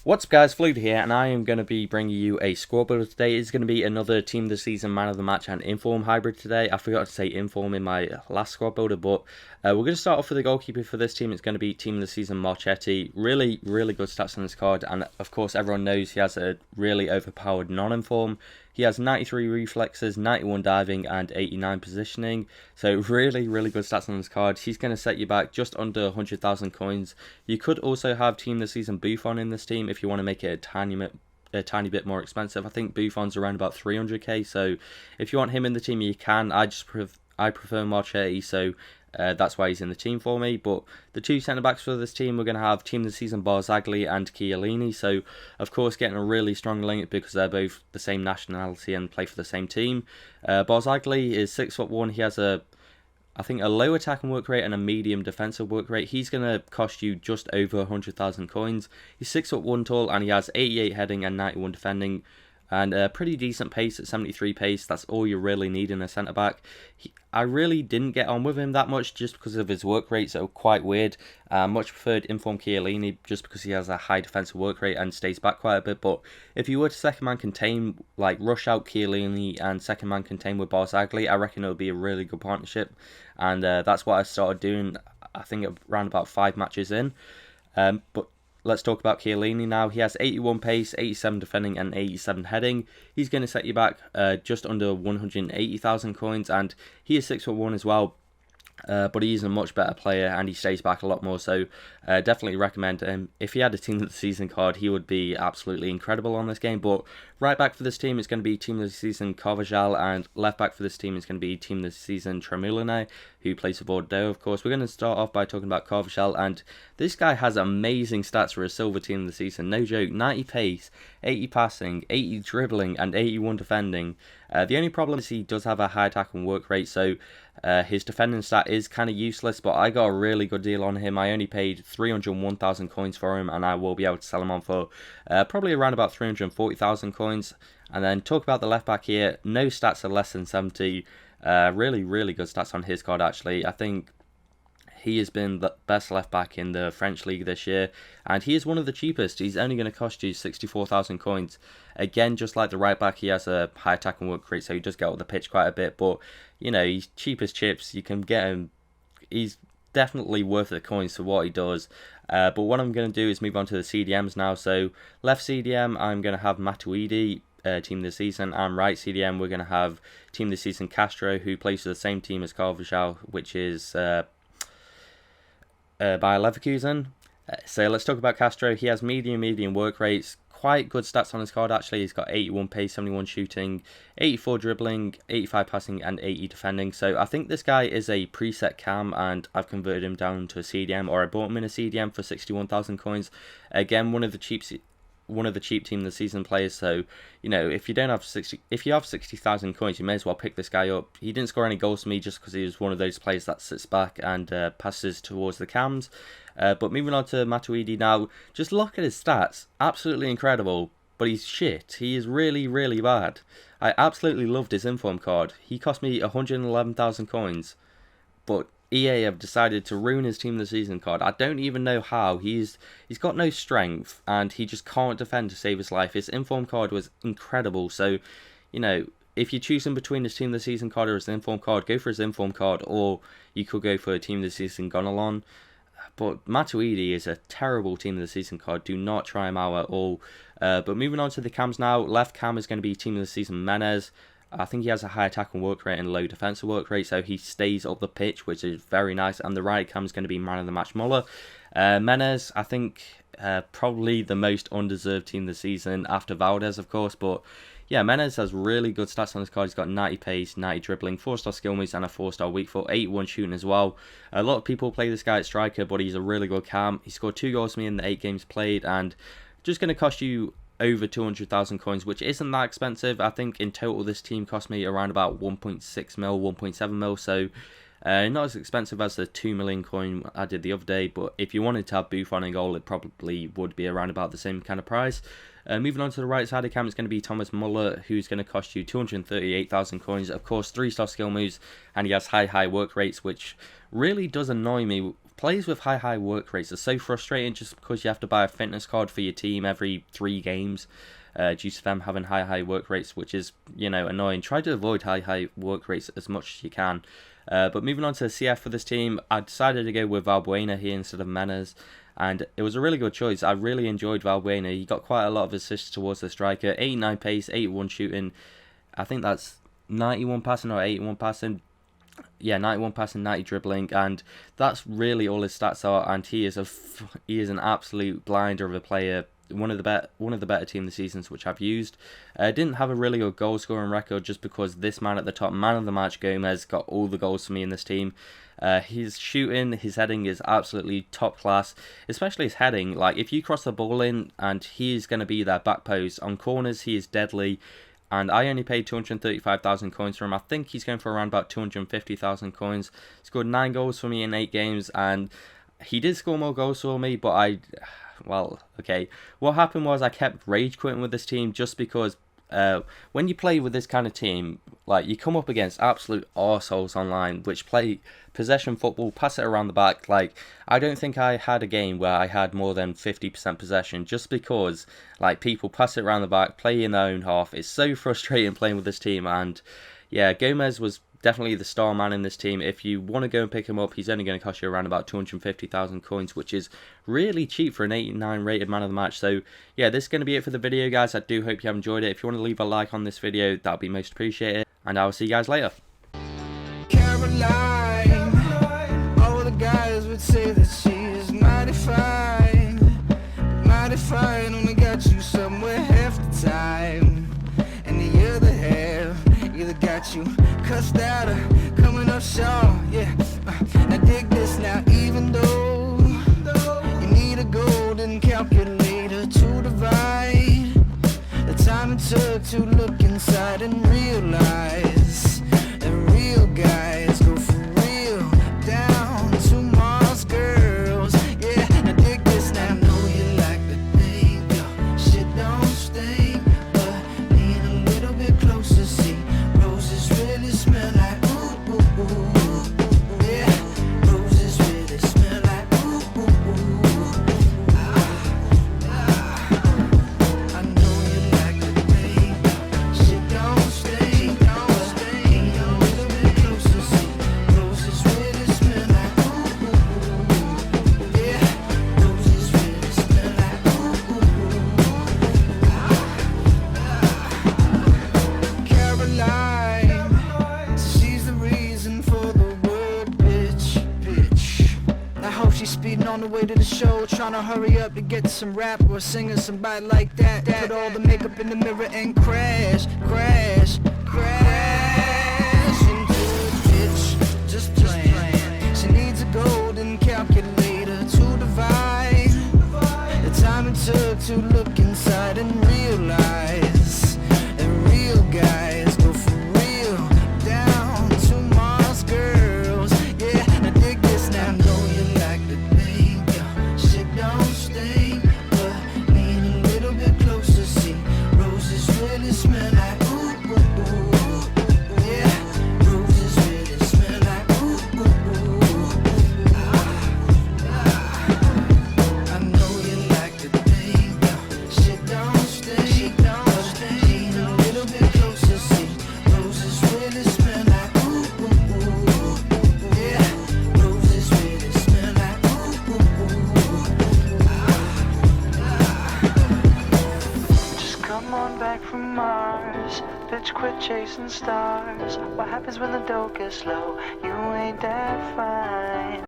What's up guys, TheFludeh here, and I am going to be bringing you a squad builder today. It's going to be another Team of the Season, Man of the Match and Inform hybrid today. I forgot to say Inform in my last squad builder, but we're going to start off with the goalkeeper for this team. It's going to be Team of the Season Marchetti. Really good stats on this card, and of course everyone knows he has a really overpowered non-inform. He has 93 reflexes, 91 diving and 89 positioning. So really good stats on this card. He's going to set you back just under 100,000 coins. You could also have Team of the Season Buffon in this team if you want to make it a tiny bit more expensive. I think Buffon's around about 300k. So if you want him in the team, you can. I prefer Marchetti, so that's why he's in the team for me. But the two centre-backs for this team, we're going to have Team of the Season Barzagli and Chiellini. So, of course, getting a really strong link because they're both the same nationality and play for the same team. Barzagli is 6'1". He has I think a low attack and work rate and a medium defensive work rate. He's going to cost you just over 100,000 coins. He's 6'1" tall and he has 88 heading and 91 defending. And a pretty decent pace at 73 pace. That's all you really need in a centre-back. I really didn't get on with him that much just because of his work rate, so quite weird. Much preferred Inform Chiellini just because he has a high defensive work rate and stays back quite a bit. But if you were to second man contain, like rush out Chiellini and second man contain with Barzagli, I reckon it would be a really good partnership. And that's what I started doing, I think around about 5 matches in. But let's talk about Chiellini now. He has 81 pace, 87 defending and 87 heading. He's going to set you back just under 180,000 coins, and he is 6'1" as well. But he's a much better player and he stays back a lot more, so definitely recommend him. If he had a Team of the Season card, he would be absolutely incredible on this game. But right back for this team is going to be Team of the Season Carvajal, and left back for this team is going to be Team of the Season Tremoulinet, who plays for Bordeaux, of course. We're going to start off by talking about Carvajal, and this guy has amazing stats for a silver Team of the Season. No joke, 90 pace, 80 passing, 80 dribbling and 81 defending. The only problem is he does have a high attack and work rate, so his defending stat is kind of useless, but I got a really good deal on him. I only paid 301,000 coins for him, and I will be able to sell him on for probably around about 340,000 coins. And then talk about the left back here. No stats are less than 70. Really good stats on his card, actually. I think he has been the best left back in the French league this year, and he is one of the cheapest. He's only going to cost you 64,000 coins. Again, just like the right back, he has a high attack and work rate, so he does get out the pitch quite a bit. But you know, he's cheap as chips. You can get him. He's definitely worth the coins for what he does. But what I'm going to do is move on to the CDMs now. So left CDM, I'm going to have Matuidi, Team of the Season, and right CDM, we're going to have Team of the Season Castro, who plays for the same team as Carvajal, which is Bayer Leverkusen. So let's talk about Castro. He has medium work rates. Quite good stats on his card, actually. He's got 81 pace, 71 shooting, 84 dribbling, 85 passing and 80 defending. So I think this guy is a preset cam, and I've converted him down to a CDM, or I bought him in a CDM for 61,000 coins. Again, one of the cheap Team of the Season players. So you know, if you have 60,000 coins, you may as well pick this guy up. He didn't score any goals for me just because he was one of those players that sits back and passes towards the cams. But moving on to Matuidi now, just look at his stats. Absolutely incredible, but he's shit. He is really bad. I absolutely loved his inform card. He cost me 111,000 coins, but EA have decided to ruin his Team of the Season card. I don't even know how. He's got no strength, and he just can't defend to save his life. His inform card was incredible, so you know, if you're choosing between his Team of the Season card or his inform card, go for his inform card, or you could go for a Team of the Season Gonalon. But Matuidi is a terrible Team of the Season card. Do not try him out at all. But moving on to the cams now. Left cam is going to be Team of the Season Menez. I think he has a high attack and work rate and low defensive work rate, so he stays up the pitch, which is very nice. And the right cam is going to be Man of the Match Muller. Menez, I think probably the most undeserved Team of the Season after Valdez, of course. But yeah, Menez has really good stats on his card. He's got 90 pace, 90 dribbling, 4-star skill moves, and a 4-star weak foot, 81 shooting as well. A lot of people play this guy at striker, but he's a really good cam. He scored 2 goals for me in the 8 games played, and just going to cost you over 200,000 coins, which isn't that expensive. I think in total this team cost me around about 1.6 mil, 1.7 mil, so not as expensive as the 2 million coin I did the other day, but if you wanted to have Buffon in goal, it probably would be around about the same kind of price. Moving on to the right side of cam, it's going to be Thomas Muller, who's going to cost you 238,000 coins. Of course, 3-star skill moves, and he has high work rates, which really does annoy me players with high work rates are so frustrating just because you have to buy a fitness card for your team every 3 games. Due to them having high work rates, which is, you know, annoying. Try to avoid high work rates as much as you can. But moving on to the CF for this team, I decided to go with Valbuena here instead of Menes, and it was a really good choice. I really enjoyed Valbuena. He got quite a lot of assists towards the striker, 89 pace, 81 shooting. I think that's 91 passing or 81 passing. Yeah, 91 passing, 90 dribbling, and that's really all his stats are. And he is an absolute blinder of a player. One of the better team this seasons which I've used. Didn't have a really good goal scoring record just because this man at the top, man of the match Gomez, got all the goals for me in this team. His shooting, his heading is absolutely top class, especially his heading. Like, if you cross the ball in, and he is going to be their back post on corners, he is deadly. And I only paid 235,000 coins for him. I think he's going for around about 250,000 coins. Scored 9 goals for me in 8 games, and he did score more goals for me, but well, okay. What happened was I kept rage quitting with this team just because when you play with this kind of team, like, you come up against absolute arseholes online which play possession football, pass it around the back. Like, I don't think I had a game where I had more than 50% possession just because, like, people pass it around the back, play in their own half. It's so frustrating playing with this team, and yeah, Gomez was definitely the star man in this team. If you want to go and pick him up, he's only going to cost you around about 250,000 coins, which is really cheap for an 89 rated man of the match. So yeah, this is going to be it for the video, guys. I do hope you have enjoyed it. If you want to leave a like on this video, that would be most appreciated, and I will see you guys later. Caroline, all the guys would say that she is mighty fine, only got you somewhere half the time, and the other half either got you cussed out or coming up short. Yeah, now dig this now. Even though you need a golden calculator to divide the time it took to look inside and realize that real guys go for real down to Mars girls. Yeah, now dig this now. I know you like the thing, yo, shit don't stink, but lean a little bit closer, see roses really smell like ooh, ooh, ooh. Yeah, roses really smell like ooh, ooh, ooh. I know you like the thing, shit don't stink, lean a little bit closer, see roses really smell like ooh, ooh, ooh. Yeah, roses really smell like ooh, ooh, ooh. Caroline, she's the reason for the word bitch. I hope she's speeding on the way to the show, trying to hurry up to get some rap or singing somebody like that. Put all the makeup in the mirror and crash into a ditch. Just playing. She needs a golden calculator to divide the time it took to look inside and realize that real guys go for real down to Mars girls. Yeah, now dig this now. I know you like the thing, yo, shit don't stink, but lean a little bit closer, see roses really smell like ooh, ooh, ooh. Yeah, roses really smell like ooh, ooh, ooh. I know you like the thing, yo, shit don't stink, lean a little bit closer, see roses really smell like ooh, ooh, ooh. Yeah, roses really smell like ooh, ooh, ooh. Just come on back from Mars, bitch, quit chasing stars. What happens when the dough gets low? You ain't that fine.